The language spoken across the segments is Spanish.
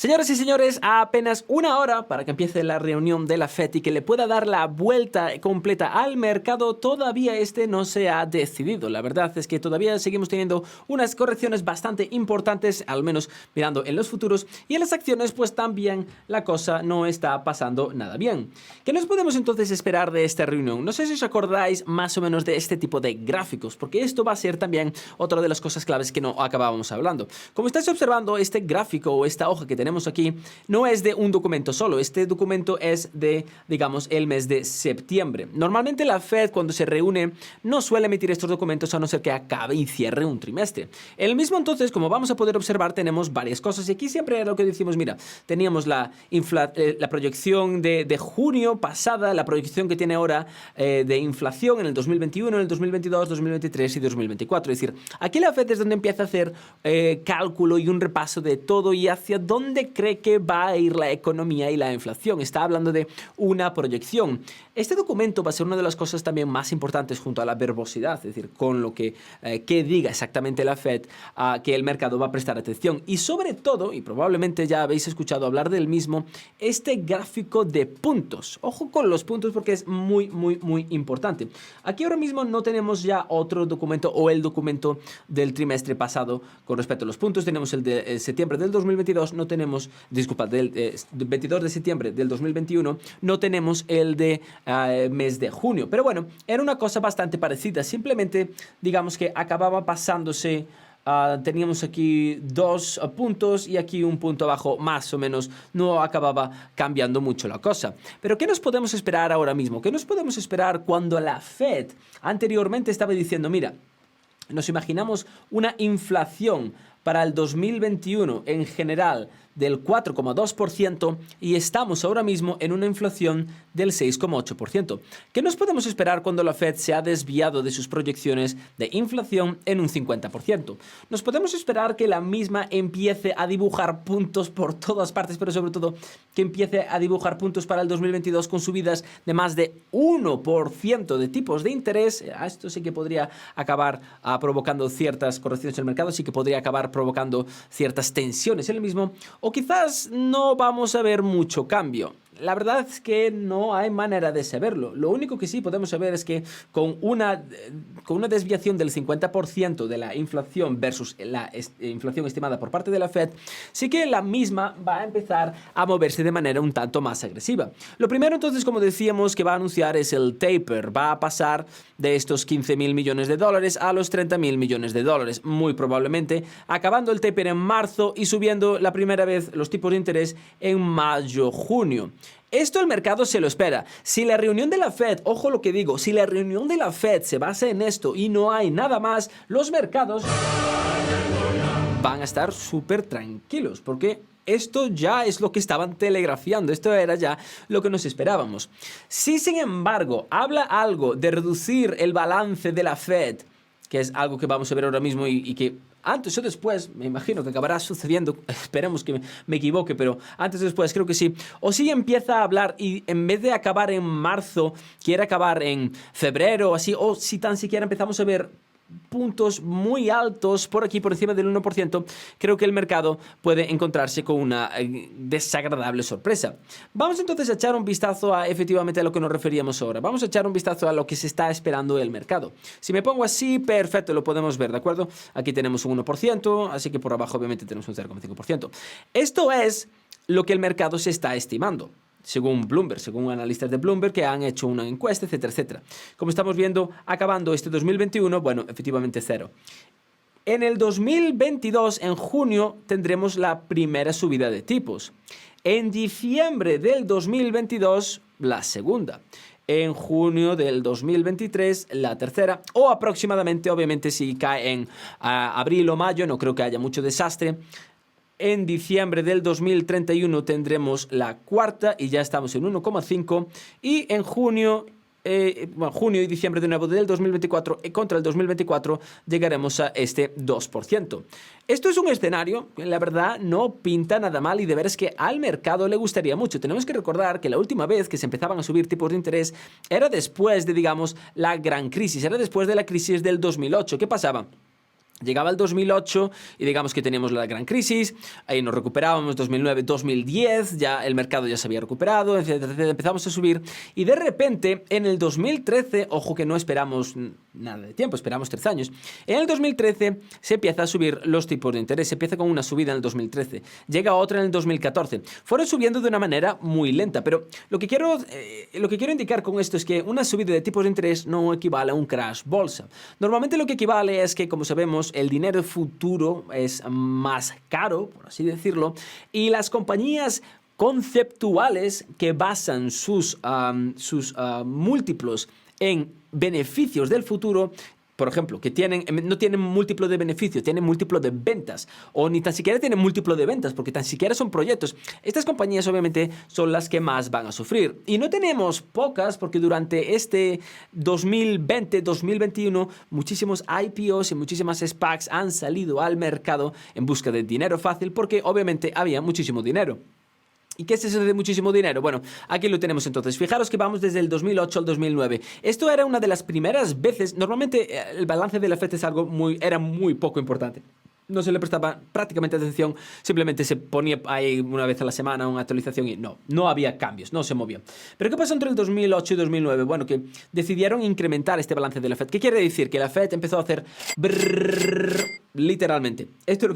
Señoras y señores, a apenas una hora para que empiece la reunión de la FED y que le pueda dar la vuelta completa al mercado, todavía este no se ha decidido. La verdad es que todavía seguimos teniendo unas correcciones bastante importantes, al menos mirando en los futuros, y en las acciones pues también la cosa no está pasando nada bien. ¿Qué nos podemos entonces esperar de esta reunión? No sé si os acordáis más o menos de este tipo de gráficos, porque esto va a ser también otra de las cosas claves que no acabábamos hablando. Como estáis observando, este gráfico o esta hoja que tenemos aquí no es de un documento solo. Este documento es de, digamos, el mes de septiembre. Normalmente la Fed, cuando se reúne, no suele emitir estos documentos a no ser que acabe y cierre un trimestre. El mismo, entonces, como vamos a poder observar, tenemos varias cosas. Y aquí siempre era lo que decimos, mira, teníamos la proyección de junio pasada, la proyección que tiene ahora de inflación en el 2021, en el 2022, 2023 y 2024. Es decir, aquí la Fed es donde empieza a hacer cálculo y un repaso de todo y hacia dónde cree que va a ir la economía y la inflación. Está hablando de una proyección. Este documento va a ser una de las cosas también más importantes junto a la verbosidad, es decir, con lo que diga exactamente la Fed, que el mercado va a prestar atención. Y sobre todo, y probablemente ya habéis escuchado hablar del mismo, este gráfico de puntos. Ojo con los puntos porque es muy, muy, muy importante. Aquí ahora mismo no tenemos ya otro documento o el documento del trimestre pasado con respecto a los puntos. Tenemos el de septiembre del 2022, no tenemos, disculpa, del 22 de septiembre del 2021, no tenemos el de mes de junio. Pero bueno, era una cosa bastante parecida. Simplemente, digamos que acababa pasándose. Teníamos aquí dos puntos y aquí un punto abajo, más o menos. No acababa cambiando mucho la cosa. Pero ¿qué nos podemos esperar ahora mismo? ¿Qué nos podemos esperar cuando la Fed anteriormente estaba diciendo, mira, nos imaginamos una inflación para el 2021 en general del 4,2% y estamos ahora mismo en una inflación del 6,8%. ¿Qué nos podemos esperar cuando la Fed se ha desviado de sus proyecciones de inflación en un 50%? Nos podemos esperar que la misma empiece a dibujar puntos por todas partes, pero sobre todo que empiece a dibujar puntos para el 2022 con subidas de más de 1% de tipos de interés. Esto sí que podría acabar provocando ciertas correcciones en el mercado, sí que podría acabar provocando ciertas tensiones en el mismo, o quizás no vamos a ver mucho cambio. La verdad es que no hay manera de saberlo. Lo único que sí podemos saber es que con una desviación del 50% de la inflación versus la inflación estimada por parte de la Fed, sí que la misma va a empezar a moverse de manera un tanto más agresiva. Lo primero entonces, como decíamos, que va a anunciar es el taper. Va a pasar de estos 15.000 millones de dólares a los 30.000 millones de dólares. Muy probablemente acabando el taper en marzo y subiendo la primera vez los tipos de interés en mayo-junio. Esto el mercado se lo espera. Si la reunión de la Fed, ojo lo que digo, si la reunión de la Fed se basa en esto y no hay nada más, los mercados van a estar súper tranquilos porque esto ya es lo que estaban telegrafiando, esto era ya lo que nos esperábamos. Si sin embargo habla algo de reducir el balance de la Fed, que es algo que vamos a ver ahora mismo y que antes o después, me imagino que acabará sucediendo, esperemos que me equivoque, pero antes o después creo que sí. O si empieza a hablar y en vez de acabar en marzo, quiere acabar en febrero o así, o si tan siquiera empezamos a ver puntos muy altos por aquí, por encima del 1%, creo que el mercado puede encontrarse con una desagradable sorpresa. Vamos entonces a echar un vistazo a efectivamente a lo que nos referíamos ahora. Vamos a echar un vistazo a lo que se está esperando del mercado. Si me pongo así, perfecto, lo podemos ver, ¿de acuerdo? Aquí tenemos un 1%, así que por abajo obviamente tenemos un 0,5%. Esto es lo que el mercado se está estimando, según Bloomberg, según analistas de Bloomberg que han hecho una encuesta, etcétera, etcétera. Como estamos viendo, acabando este 2021, bueno, efectivamente cero. En el 2022, en junio, tendremos la primera subida de tipos. En diciembre del 2022, la segunda. En junio del 2023, la tercera, o aproximadamente, obviamente, si cae en abril o mayo, no creo que haya mucho desastre. En diciembre del 2031 tendremos la cuarta y ya estamos en 1,5. Y en junio y diciembre de nuevo del 2024 contra el 2024 llegaremos a este 2%. Esto es un escenario que la verdad no pinta nada mal y de veras que al mercado le gustaría mucho. Tenemos que recordar que la última vez que se empezaban a subir tipos de interés era después de, digamos, la gran crisis, era después de la crisis del 2008. ¿Qué pasaba? Llegaba el 2008 y digamos que teníamos la gran crisis, ahí nos recuperábamos, 2009, 2010, ya el mercado ya se había recuperado, etcétera, etcétera, empezamos a subir y de repente en el 2013, ojo que no esperamos nada de tiempo, esperamos 13 años, en el 2013 se empieza a subir los tipos de interés, se empieza con una subida en el 2013, llega otra en el 2014, fueron subiendo de una manera muy lenta, pero lo que quiero indicar con esto es que una subida de tipos de interés no equivale a un crash bolsa. Normalmente lo que equivale es que, como sabemos, el dinero futuro es más caro, por así decirlo, y las compañías conceptuales que basan sus múltiplos en beneficios del futuro, por ejemplo, que no tienen múltiplo de beneficio, tienen múltiplo de ventas, o ni tan siquiera tienen múltiplo de ventas, porque tan siquiera son proyectos. Estas compañías obviamente son las que más van a sufrir. Y no tenemos pocas, porque durante este 2020-2021 muchísimos IPOs y muchísimas SPACs han salido al mercado en busca de dinero fácil, porque obviamente había muchísimo dinero. ¿Y qué es eso de muchísimo dinero? Bueno, aquí lo tenemos entonces. Fijaros que vamos desde el 2008 al 2009. Esto era una de las primeras veces. Normalmente el balance de la FED es era muy poco importante. No se le prestaba prácticamente atención, simplemente se ponía ahí una vez a la semana una actualización y no había cambios, no se movía. ¿Pero qué pasó entre el 2008 y 2009? Bueno, que decidieron incrementar este balance de la FED. ¿Qué quiere decir? Que la FED empezó a hacer literalmente. Esto es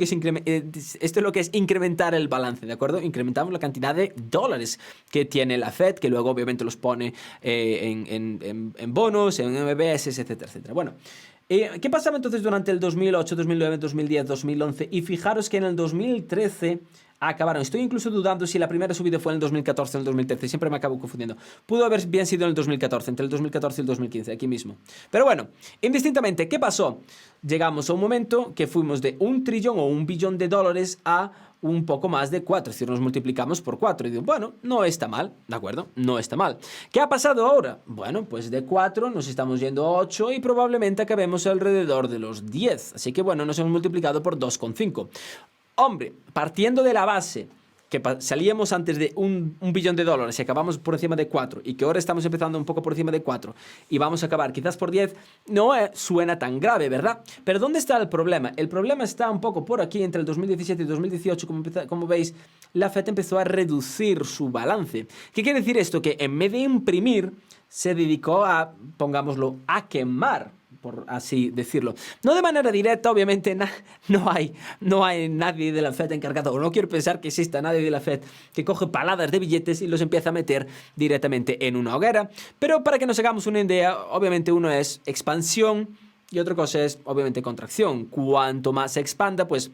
lo que es incrementar el balance, ¿de acuerdo? Incrementamos la cantidad de dólares que tiene la FED, que luego obviamente los pone en bonos, en MBS, etcétera, etcétera. Bueno, ¿qué pasaba entonces durante el 2008, 2009, 2010, 2011? Y fijaros que en el 2013 acabaron. Estoy incluso dudando si la primera subida fue en el 2014 o en el 2013. Siempre me acabo confundiendo. Pudo haber bien sido en el 2014, entre el 2014 y el 2015, aquí mismo. Pero bueno, indistintamente, ¿qué pasó? Llegamos a un momento que fuimos de 1 trillón o 1 billón de dólares a un poco más de 4, es decir, nos multiplicamos por 4. Y digo, bueno, no está mal, ¿de acuerdo? No está mal. ¿Qué ha pasado ahora? Bueno, pues de 4 nos estamos yendo a 8 y probablemente acabemos alrededor de los 10. Así que bueno, nos hemos multiplicado por 2,5. Hombre, partiendo de la base que salíamos antes de un billón de dólares y acabamos por encima de 4 y que ahora estamos empezando un poco por encima de 4 y vamos a acabar quizás por 10, no suena tan grave, ¿verdad? Pero ¿dónde está el problema? El problema está un poco por aquí, entre el 2017 y 2018, como veis, la FED empezó a reducir su balance. ¿Qué quiere decir esto? Que en vez de imprimir, se dedicó a, pongámoslo, a quemar, por así decirlo. No de manera directa, obviamente, no hay nadie de la FED encargado, o no quiero pensar que exista nadie de la FED que coge paladas de billetes y los empieza a meter directamente en una hoguera, pero para que nos hagamos una idea, obviamente uno es expansión y otra cosa es, obviamente, contracción. Cuanto más se expanda, pues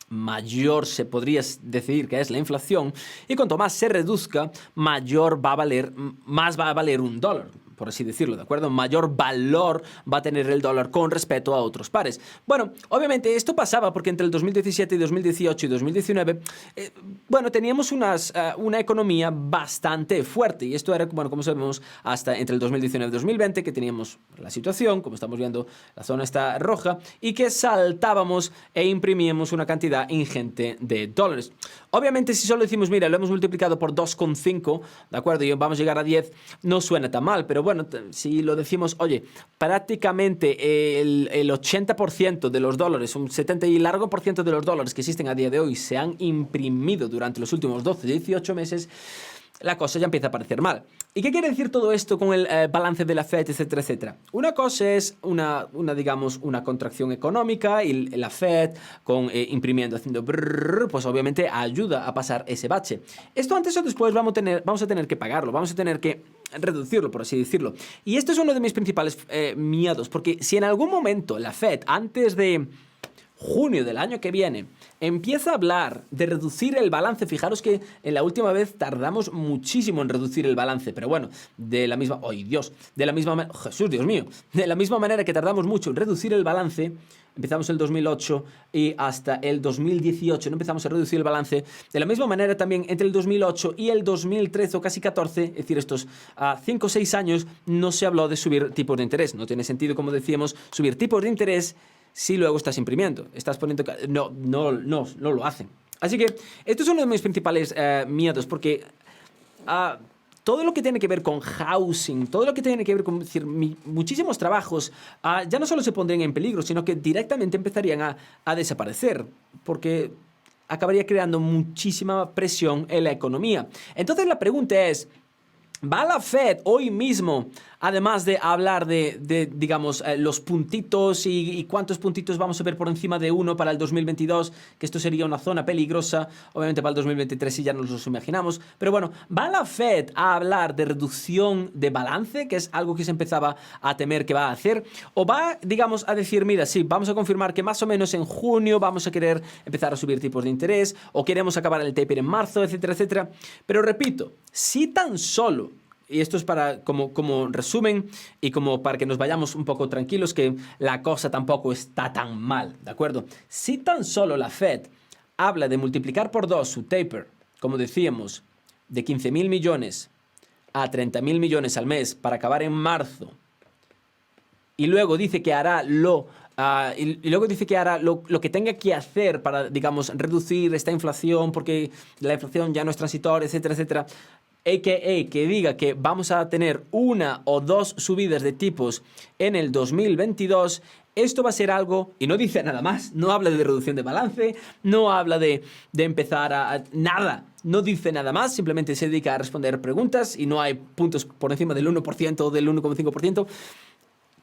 mayor se podría decir que es la inflación, y cuanto más se reduzca, más va a valer un dólar, por así decirlo, ¿de acuerdo? Mayor valor va a tener el dólar con respecto a otros pares. Bueno, obviamente esto pasaba porque entre el 2017 y 2018 y 2019, bueno, teníamos una economía bastante fuerte, y esto era, bueno, como sabemos, hasta entre el 2019 y 2020, que teníamos la situación, como estamos viendo, la zona está roja, y que saltábamos e imprimíamos una cantidad ingente de dólares. Obviamente, si solo decimos, mira, lo hemos multiplicado por 2,5, ¿de acuerdo? Y vamos a llegar a 10, no suena tan mal, pero bueno, si lo decimos, oye, prácticamente el 80% de los dólares, un 70 y largo por ciento de los dólares que existen a día de hoy se han imprimido durante los últimos 12, 18 meses, la cosa ya empieza a parecer mal. ¿Y qué quiere decir todo esto con el balance de la FED, etcétera, etcétera? Una cosa es digamos, una contracción económica, y la FED imprimiendo, haciendo brrr, pues obviamente ayuda a pasar ese bache. Esto antes o después vamos a tener que pagarlo, vamos a tener que reducirlo, por así decirlo. Y esto es uno de mis principales miedos, porque si en algún momento la FED, antes de junio del año que viene, empieza a hablar de reducir el balance. Fijaros que en la última vez tardamos muchísimo en reducir el balance, pero bueno, de la misma manera que tardamos mucho en reducir el balance, empezamos el 2008 y hasta el 2018 no empezamos a reducir el balance. De la misma manera también entre el 2008 y el 2013 o casi 14, es decir, estos 5 o 6 años, no se habló de subir tipos de interés. No tiene sentido, como decíamos, subir tipos de interés si luego estás imprimiendo. Estás poniendo... No lo hacen. Así que esto es uno de mis principales miedos, porque todo lo que tiene que ver con housing, todo lo que tiene que ver con muchísimos trabajos, ya no solo se pondrían en peligro, sino que directamente empezarían a desaparecer, porque acabaría creando muchísima presión en la economía. Entonces la pregunta es, ¿va la Fed hoy mismo, además de hablar digamos, los puntitos y cuántos puntitos vamos a ver por encima de 1 para el 2022, que esto sería una zona peligrosa, obviamente para el 2023 sí ya nos los imaginamos, pero bueno, ¿va la Fed a hablar de reducción de balance, que es algo que se empezaba a temer que va a hacer? ¿O va, digamos, a decir, mira, sí, vamos a confirmar que más o menos en junio vamos a querer empezar a subir tipos de interés, o queremos acabar el taper en marzo, etcétera, etcétera? Pero repito, si tan solo, y esto es para como resumen y como para que nos vayamos un poco tranquilos, que la cosa tampoco está tan mal, ¿de acuerdo? Si tan solo la Fed habla de multiplicar por 2 su taper, como decíamos, de 15.000 millones a 30.000 millones al mes para acabar en marzo, y luego dice que hará lo que tenga que hacer para, digamos, reducir esta inflación, porque la inflación ya no es transitoria, etcétera, etcétera, a.k.a. que diga que vamos a tener 1 o 2 subidas de tipos en el 2022, esto va a ser algo, y no dice nada más, no habla de reducción de balance, no habla de empezar nada, no dice nada más, simplemente se dedica a responder preguntas y no hay puntos por encima del 1% o del 1,5%.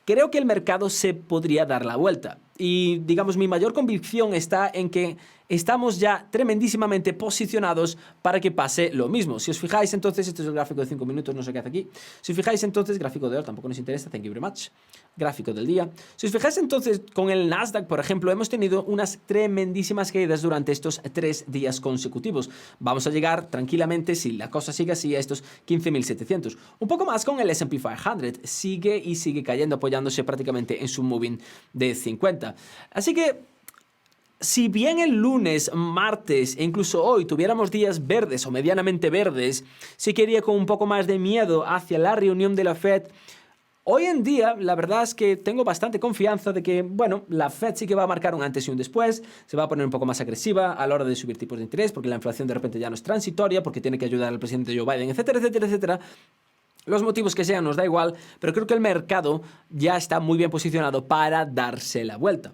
Creo que el mercado se podría dar la vuelta. Y, digamos, mi mayor convicción está en que estamos ya tremendísimamente posicionados para que pase lo mismo. Si os fijáis, entonces, este es el gráfico de 5 minutos, no sé qué hace aquí. Si os fijáis, entonces, gráfico de hoy tampoco nos interesa, thank you very much. Gráfico del día. Si os fijáis, entonces, con el Nasdaq, por ejemplo, hemos tenido unas tremendísimas caídas durante estos 3 días consecutivos. Vamos a llegar tranquilamente, si la cosa sigue así, a estos 15.700. Un poco más con el S&P 500. Sigue cayendo, apoyándose prácticamente en su moving de 50. Así que, si bien el lunes, martes e incluso hoy tuviéramos días verdes o medianamente verdes, sí que iría con un poco más de miedo hacia la reunión de la Fed. Hoy en día, la verdad es que tengo bastante confianza de que, bueno, la Fed sí que va a marcar un antes y un después, se va a poner un poco más agresiva a la hora de subir tipos de interés, porque la inflación de repente ya no es transitoria, porque tiene que ayudar al presidente Joe Biden, etcétera, etcétera, etcétera. Los motivos que sean nos da igual, pero creo que el mercado ya está muy bien posicionado para darse la vuelta.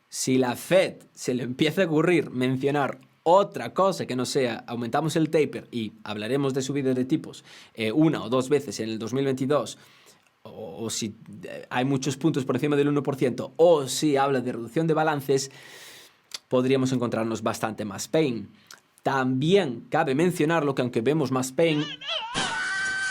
Si la Fed se le empieza a ocurrir mencionar otra cosa que no sea aumentamos el taper y hablaremos de subidas de tipos 1 o 2 veces en el 2022, o si hay muchos puntos por encima del 1%, o si habla de reducción de balances, podríamos encontrarnos bastante más pain. También cabe mencionarlo que aunque vemos más pain,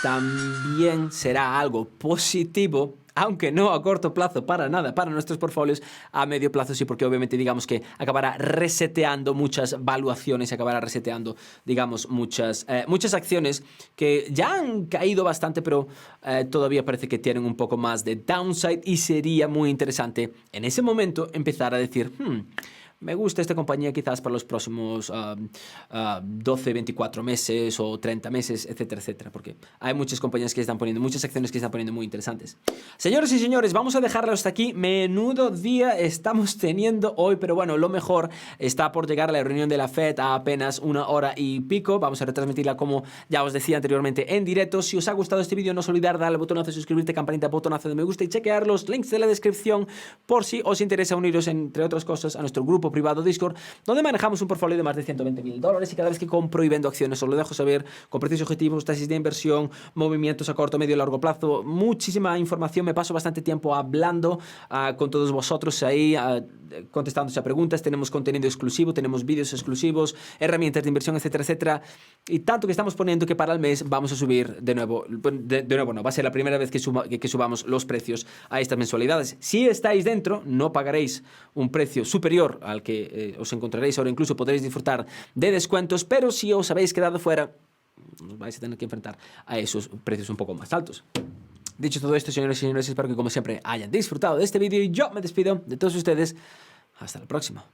también será algo positivo, aunque no a corto plazo para nada, para nuestros portfolios, a medio plazo sí, porque obviamente digamos que acabará reseteando muchas valuaciones, acabará reseteando, digamos, muchas acciones que ya han caído bastante, pero todavía parece que tienen un poco más de downside y sería muy interesante en ese momento empezar a decir, me gusta esta compañía quizás para los próximos 12, 24 meses o 30 meses, etcétera, etcétera, porque hay muchas compañías que están poniendo, muchas acciones que están poniendo muy interesantes. Señores y señores, vamos a dejarlo hasta aquí. Menudo día estamos teniendo hoy, pero bueno, lo mejor está por llegar a la reunión de la Fed a apenas 1 hora y pico. Vamos a retransmitirla, como ya os decía anteriormente, en directo. Si os ha gustado este vídeo, no os olvidar darle al botonazo de suscribirte, campanita, botonazo de me gusta y chequear los links de la descripción por si os interesa uniros, entre otras cosas, a nuestro grupo privado Discord, donde manejamos un portfolio de más de $120.000 y cada vez que compro y vendo acciones os lo dejo saber con precios objetivos, tesis de inversión, movimientos a corto, medio y largo plazo, muchísima información. Me paso bastante tiempo hablando con todos vosotros ahí, contestándose a preguntas. Tenemos contenido exclusivo, tenemos vídeos exclusivos, herramientas de inversión, etcétera, etcétera, y tanto que estamos poniendo que para el mes vamos a subir de nuevo, no, va a ser la primera vez que subamos los precios a estas mensualidades. Si estáis dentro, no pagaréis un precio superior al que os encontraréis ahora, incluso podréis disfrutar de descuentos, pero si os habéis quedado fuera, os vais a tener que enfrentar a esos precios un poco más altos. Dicho todo esto, señores y señores, espero que como siempre hayan disfrutado de este vídeo y yo me despido de todos ustedes. Hasta la próxima.